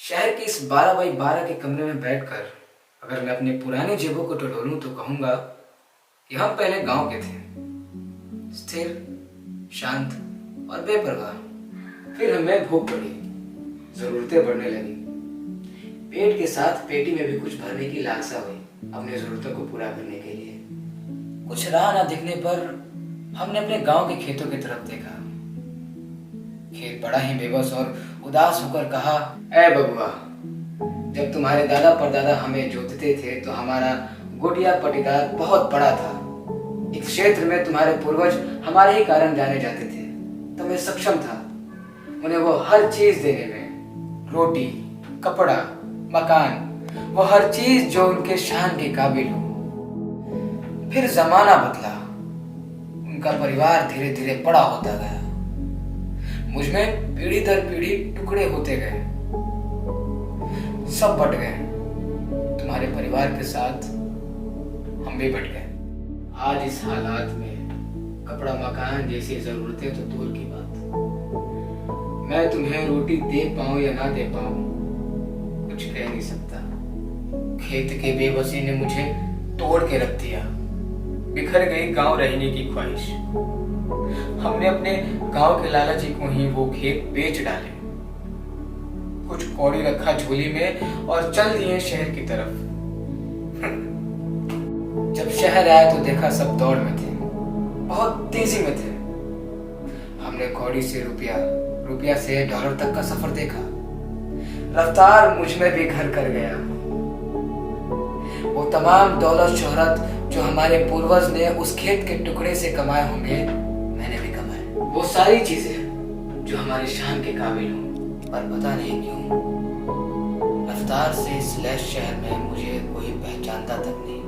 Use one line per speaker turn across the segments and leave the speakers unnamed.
शहर के इस 12 बाई 12 के कमरे में बैठकर अगर मैं अपने पुरानी जेबों को टटोलूं तो कहूंगा कि हम पहले गांव के थे, स्थिर, शांत और बेपरवाह। फिर हमें भूख बढ़ी, जरूरतें बढ़ने लगी। पेट के साथ पेटी में भी कुछ भरने की लालसा हुई अपनी जरूरतों को पूरा करने के लिए। कुछ राह ना दिखने पर हमने अपने गांव के खेतों की तरफ देखा। खेत बड़ा ही बेबस और उदास होकर कहा, ऐ बबुआ, जब तुम्हारे दादा परदादा हमें जोतते थे तो हमारा गोटिया पटीदार बहुत बड़ा था। इस क्षेत्र में तुम्हारे पूर्वज हमारे ही कारण जाने जाते थे। तो मैं सक्षम था उन्हें वो हर चीज देने में, रोटी, कपड़ा, मकान, वो हर चीज जो उनके शान के काबिल हो। फिर जमाना बदला, उनका परिवार धीरे धीरे बड़ा होता गया। मुझमें पीढ़ी दर पीढ़ी टुकड़े होते गए, सब बट गए। तुम्हारे परिवार के साथ हम भी बट गए। आज इस हालात में कपड़ा, मकान जैसी जरूरतें तो दूर की बात, मैं तुम्हें रोटी दे पाऊं या ना दे पाऊं कुछ कह नहीं सकता। खेत के बेबसी ने मुझे तोड़ के रख दिया। बिखर गई गांव रहने की ख्वाहिश। हमने अपने गांव के लालची को ही वो खेत बेच डाले, कुछ कौड़ी रखा झोली में और चल दिए शहर की तरफ। जब शहर आया तो देखा सब दौड़ में थे, बहुत तेजी में थे। हमने कौड़ी से रुपया, रुपया से डॉलर तक का सफर देखा। रफ्तार मुझ में भी घर कर गया। वो तमाम दौलत शोहरत जो हमारे पूर्वज ने उस खेत के टुकड़े से कमाए होंगे, मैंने भी कमाए। वो सारी चीजें जो हमारी शान के काबिल हों, पर पता नहीं क्यों रफ्तार से इस लैश शहर में मुझे कोई पहचानता तक नहीं।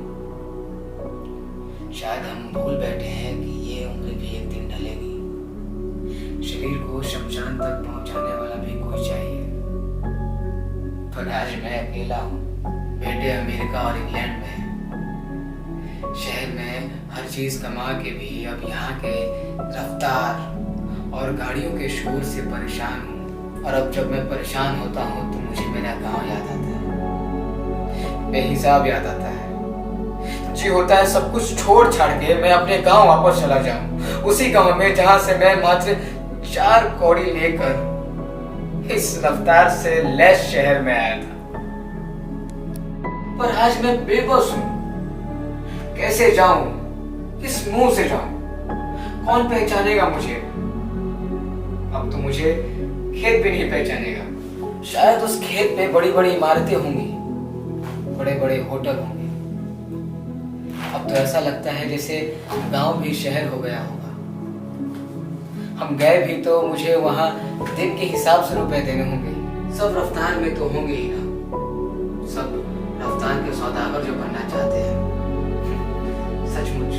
शायद हम भूल बैठे हैं कि ये उम्र भी एक दिन ढलेगी। शरीर को शमशान तक पहुंचाने वाला भी कोई चाहिए। पर आज मैं अकेला हूँ। बेटे अमेरिका और इंग्लैंड में हैं। शहर में हर चीज कमा के भी अब यहाँ के रफ्तार और गाड़ियों के शोर से परेशान हूँ। और अब जब मैं परेशान होता हूँ तो मुझे मेरा गांव याद आता है, बेहिसाब याद आता है। जी होता है सब कुछ छोड़ छाड़ के मैं अपने गांव वापस चला जाऊं, उसी गांव में जहां से मैं मात्र 4 कौड़ी लेकर इस रफ्तार से लैस शहर में आया था। पर आज मैं बेबस हूं। कैसे जाऊं, किस मुंह से जाऊं, कौन पहचानेगा मुझे? अब तो मुझे खेत भी नहीं पहचानेगा। शायद उस खेत पे बड़ी बड़ी इमारतें होंगी, बड़े बड़े होटल होंगे। अब तो ऐसा लगता है जैसे गांव भी शहर हो गया होगा। हम गए भी तो मुझे वहां दिन के हिसाब से रुपए देने होंगे। सब रफ्तार में तो होंगे ही ना, सब रफ्तार के सौदागर जो बनना चाहते हैं। सचमुच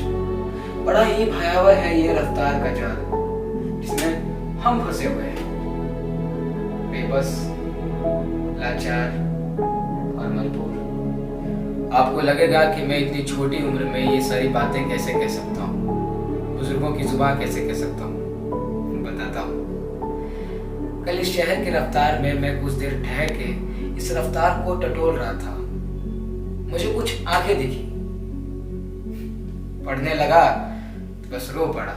बड़ा ही भयावह है ये रफ्तार का जाल जिसमें हम फंसे हुए हैं, बेबस, लाचार और मजबूर। आपको लगेगा कि मैं इतनी छोटी उम्र में ये सारी बातें कैसे कह सकता हूँ, बुजुर्गों की जुबान कैसे कह सकता हूँ। बताता हूँ। कल इस शहर की रफ्तार में मैं कुछ देर ठहर के इस रफ्तार को टटोल रहा था। मुझे कुछ आंखें दिखी, पढ़ने लगा तो बस रो पड़ा।